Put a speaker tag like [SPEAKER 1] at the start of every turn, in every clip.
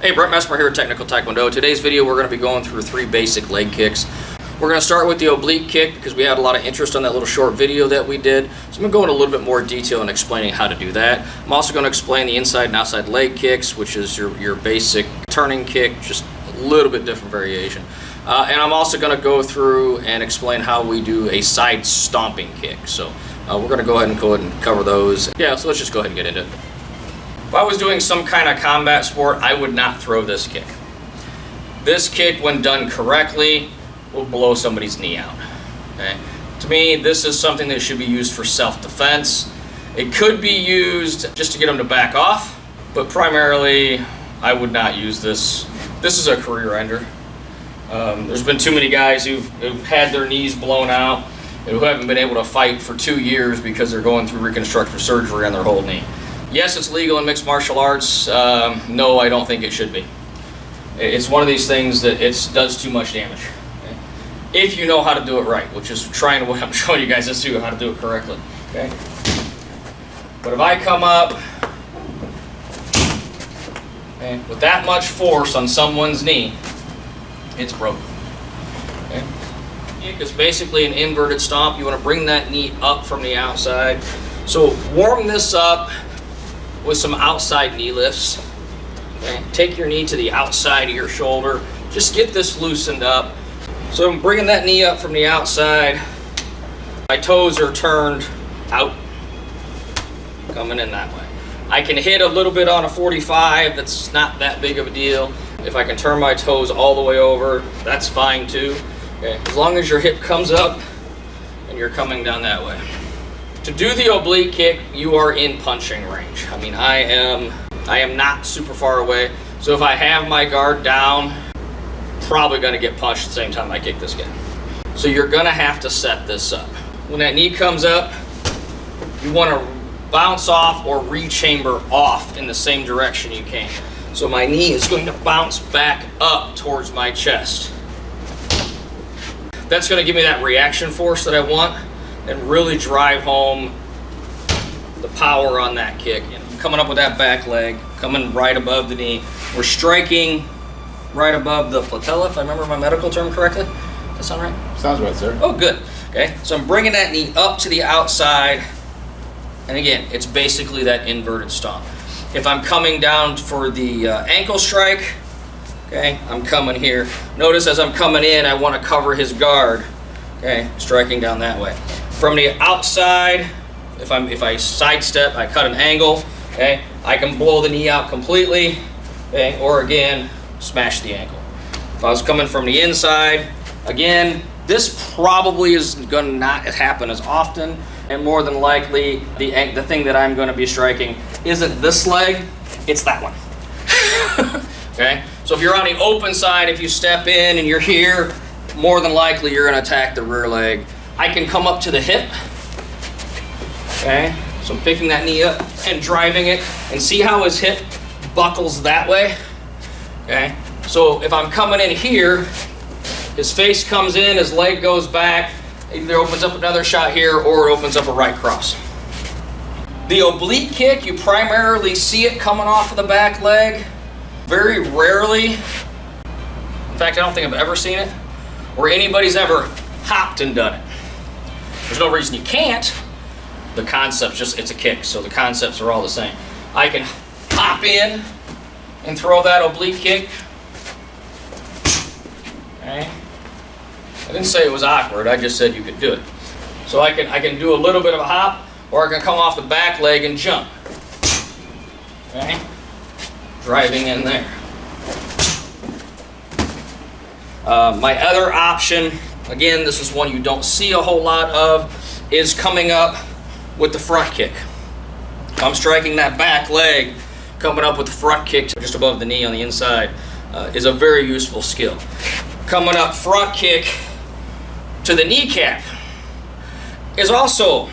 [SPEAKER 1] Hey, Brett Messmer here at Technical Taekwondo. Today's video we're going to be going through 3 basic leg kicks. We're going to start with the oblique kick because we had a lot of interest on that little short video that we did. So I'm going to go into a little bit more detail in explaining how to do that. I'm also going to explain the inside and outside leg kicks, which is your basic turning kick, just a little bit different variation. And I'm also going to go through and explain how we do a side stomping kick. So we're going to go ahead and cover those. Yeah, so let's just go ahead and get into it. If I was doing some kind of combat sport, I would not throw this kick. This kick, when done correctly, will blow somebody's knee out. Okay? To me, this is something that should be used for self-defense. It could be used just to get them to back off, but primarily, I would not use this. This is a career ender. There's been too many guys who've had their knees blown out and who haven't been able to fight for 2 years because they're going through reconstructive surgery on their whole knee. Yes, it's legal in mixed martial arts. No, I don't think it should be. It's one of these things that it does too much damage. Okay? If you know how to do it right, which is trying what I'm showing you guys is how to do it correctly. Okay? But if I come up with that much force on someone's knee, it's broken. Okay? It's basically an inverted stomp. You want to bring that knee up from the outside. So warm this up with some outside knee lifts. Okay? Take your knee to the outside of your shoulder. Just get this loosened up. So I'm bringing that knee up from the outside. My toes are turned out, coming in that way. I can hit a little bit on a 45. That's not that big of a deal. If I can turn my toes all the way over, that's fine too. Okay? As long as your hip comes up and you're coming down that way. To do the oblique kick, you are in punching range. I mean, I am not super far away. So if I have my guard down, probably going to get punched at the same time I kick this guy. So you're going to have to set this up. When that knee comes up, you want to bounce off or re-chamber off in the same direction you came. So my knee is going to bounce back up towards my chest. That's going to give me that reaction force that I want and really drive home the power on that kick. Coming up with that back leg, coming right above the knee. We're striking right above the patella, if I remember my medical term correctly. Does that sound right?
[SPEAKER 2] Sounds right, sir.
[SPEAKER 1] Oh, good. Okay, so I'm bringing that knee up to the outside. And again, it's basically that inverted stomp. If I'm coming down for the ankle strike, okay, I'm coming here. Notice as I'm coming in, I want to cover his guard. Okay, striking down that way. From the outside, if I sidestep, I cut an angle, okay, I can blow the knee out completely, okay, or again, smash the ankle. If I was coming from the inside, again, this probably is going to not happen as often, and more than likely, the thing that I'm going to be striking isn't this leg, it's that one. Okay, so if you're on the open side, if you step in and you're here, more than likely you're going to attack the rear leg. I can come up to the hip. Okay, so I'm picking that knee up and driving it, and see how his hip buckles that way. Okay, so if I'm coming in here, his face comes in, his leg goes back, either opens up another shot here or it opens up a right cross. The oblique kick, you primarily see it coming off of the back leg. Very rarely, in fact, I don't think I've ever seen it, where anybody's ever hopped and done it. There's no reason you can't. The concept's just, it's a kick, so the concepts are all the same. I can hop in and throw that oblique kick. Okay. I didn't say it was awkward, I just said you could do it. So I can do a little bit of a hop, or I can come off the back leg and jump. Okay. Driving in there. My other option, again, this is one you don't see a whole lot of, is coming up with the front kick. I'm striking that back leg, coming up with the front kick just above the knee on the inside is a very useful skill. Coming up front kick to the kneecap is also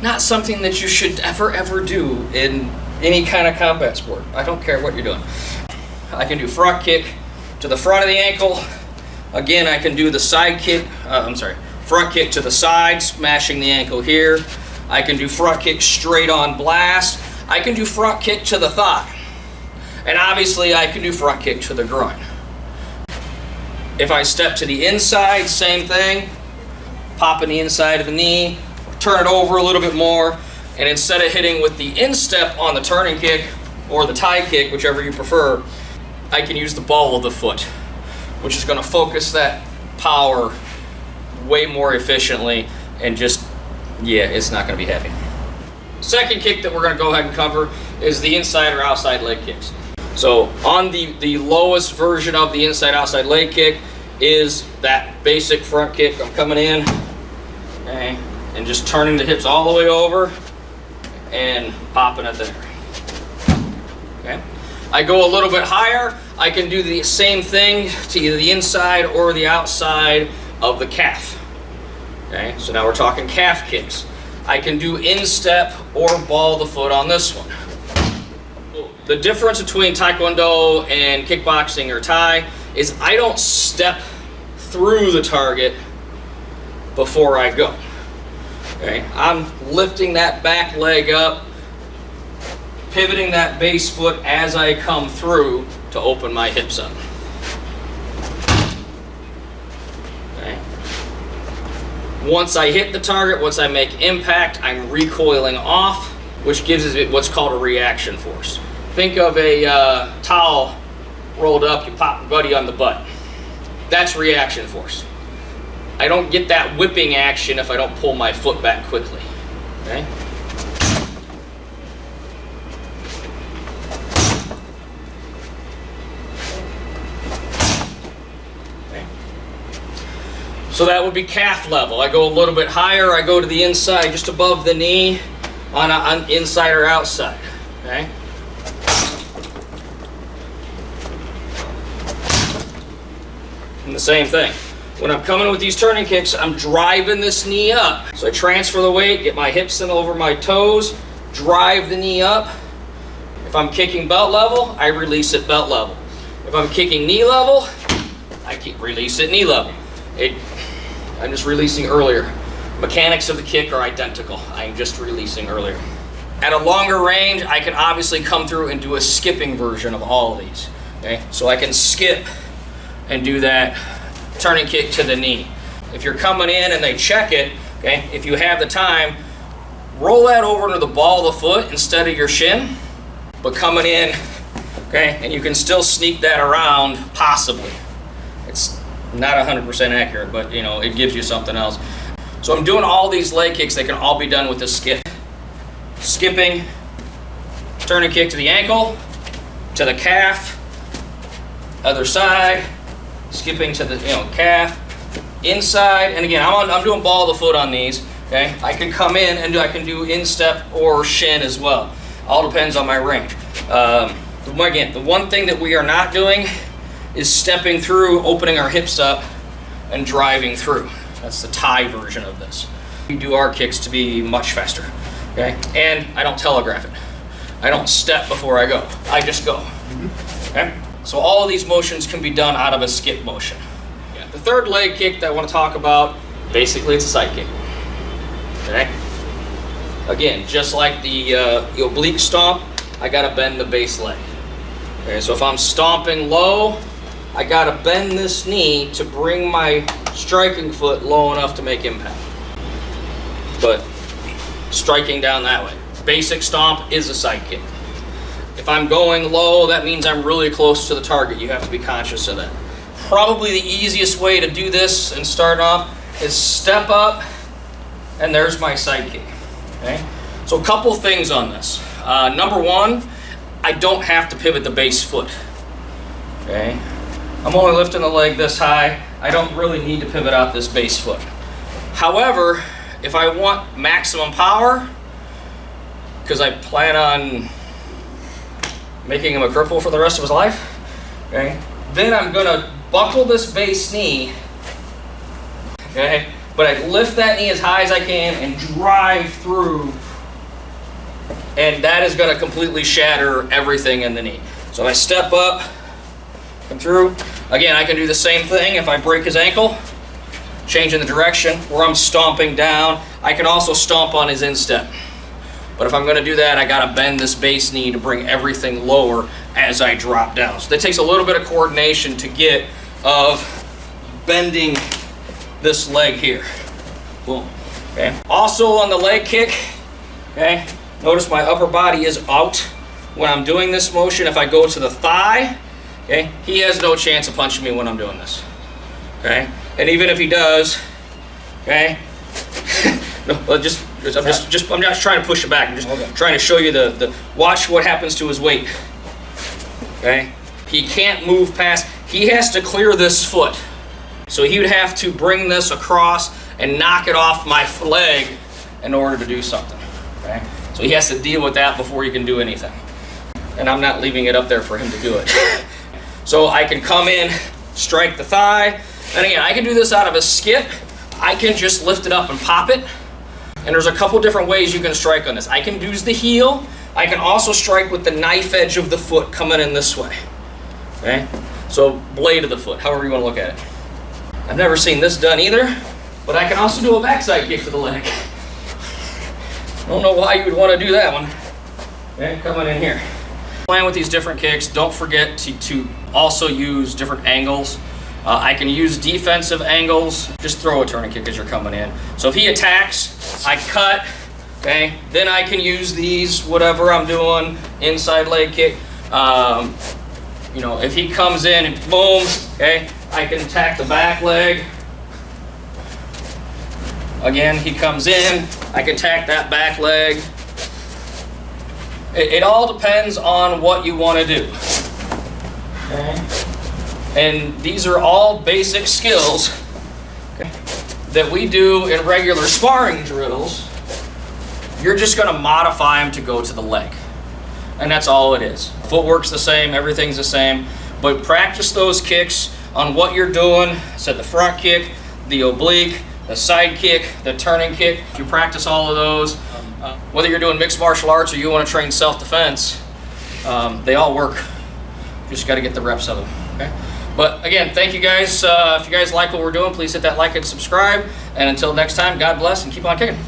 [SPEAKER 1] not something that you should ever do in any kind of combat sport. I don't care what you're doing. I can do front kick to the front of the ankle. Again, I can do the side kick, front kick to the side, smashing the ankle here. I can do front kick straight on blast. I can do front kick to the thigh. And obviously I can do front kick to the groin. If I step to the inside, same thing. Popping the inside of the knee, turn it over a little bit more, and instead of hitting with the instep on the turning kick or the tie kick, whichever you prefer, I can use the ball of the foot, which is going to focus that power way more efficiently and just, yeah, it's not going to be heavy. Second kick that we're going to go ahead and cover is the inside or outside leg kicks. So on the lowest version of the inside outside leg kick is that basic front kick. I'm coming in, okay, and just turning the hips all the way over and popping it there. Okay. I go a little bit higher. I can do the same thing to either the inside or the outside of the calf. Okay, so now we're talking calf kicks. I can do instep or ball the foot on this one. The difference between Taekwondo and kickboxing or Thai is I don't step through the target before I go. Okay, I'm lifting that back leg up, pivoting that base foot as I come through to open my hips up. Okay. Once I hit the target, once I make impact, I'm recoiling off, which gives it what's called a reaction force. Think of a towel rolled up, you pop your buddy on the butt. That's reaction force. I don't get that whipping action if I don't pull my foot back quickly. Okay? Okay. So that would be calf level. I go a little bit higher. I go to the inside, just above the knee, on inside or outside. Okay? And the same thing. When I'm coming with these turning kicks, I'm driving this knee up. So I transfer the weight, get my hips in over my toes, drive the knee up. If I'm kicking belt level, I release at belt level. If I'm kicking knee level, I release at knee level. I'm just releasing earlier. Mechanics of the kick are identical. I'm just releasing earlier. At a longer range, I can obviously come through and do a skipping version of all of these. Okay? So I can skip and do that turning kick to the knee. If you're coming in and they check it, okay, if you have the time, roll that over into the ball of the foot instead of your shin, but coming in, okay, and you can still sneak that around, possibly. It's not 100% accurate, but you know, it gives you something else. So I'm doing all these leg kicks, they can all be done with a skip. Skipping, turning kick to the ankle, to the calf, other side, skipping to the calf, inside, and again, I'm doing ball of the foot on these. Okay, I can come in and I can do instep or shin as well. All depends on my range. Again, the one thing that we are not doing is stepping through, opening our hips up, and driving through. That's the Thai version of this. We do our kicks to be much faster. Okay, and I don't telegraph it. I don't step before I go. I just go. Okay. So all of these motions can be done out of a skip motion. Yeah. The third leg kick that I want to talk about, basically it's a side kick. Okay? Again, just like the oblique stomp, I gotta bend the base leg. Okay, so if I'm stomping low, I gotta bend this knee to bring my striking foot low enough to make impact. But striking down that way. Basic stomp is a side kick. If I'm going low, that means I'm really close to the target. You have to be conscious of that. Probably the easiest way to do this and start off is step up, and there's my side kick. Okay? So a couple things on this. Number one, I don't have to pivot the base foot. Okay? I'm only lifting the leg this high. I don't really need to pivot out this base foot. However, if I want maximum power, because I plan on making him a cripple for the rest of his life, okay, then I'm gonna buckle this base knee, okay, but I lift that knee as high as I can and drive through, and that is gonna completely shatter everything in the knee. So I step up, come through. Again, I can do the same thing if I break his ankle, changing the direction, where I'm stomping down. I can also stomp on his instep. But if I'm going to do that, I got to bend this base knee to bring everything lower as I drop down. So that takes a little bit of coordination to get of bending this leg here. Boom. Okay. Also on the leg kick, okay, notice my upper body is out when I'm doing this motion. If I go to the thigh, okay, he has no chance of punching me when I'm doing this. Okay, and even if he does, okay, no, I'm just trying to push it back. I'm just trying to show you watch what happens to his weight. Okay, he can't move past. He has to clear this foot, so he would have to bring this across and knock it off my leg in order to do something. Okay, so he has to deal with that before he can do anything. And I'm not leaving it up there for him to do it. So I can come in, strike the thigh, and again, I can do this out of a skip. I can just lift it up and pop it. And there's a couple different ways you can strike on this. I can use the heel. I can also strike with the knife edge of the foot coming in this way. Okay? So blade of the foot, however you want to look at it. I've never seen this done either, but I can also do a backside kick to the leg. I don't know why you would want to do that one. Okay, coming in here. Playing with these different kicks, don't forget to also use different angles. I can use defensive angles. Just throw a turning kick as you're coming in. So if he attacks, I cut, okay? Then I can use these, whatever I'm doing, inside leg kick. You know, if he comes in and boom, okay, I can attack the back leg. Again, he comes in, I can attack that back leg. It all depends on what you want to do. Okay? And these are all basic skills, okay, that we do in regular sparring drills. You're just going to modify them to go to the leg. And that's all it is. Footwork's the same, everything's the same. But practice those kicks on what you're doing. So the front kick, the oblique, the side kick, the turning kick. If you practice all of those, whether you're doing mixed martial arts or you want to train self-defense, they all work. Just got to get the reps of them. Okay? But again, thank you guys. If you guys like what we're doing, please hit that like and subscribe. And until next time, God bless and keep on kicking.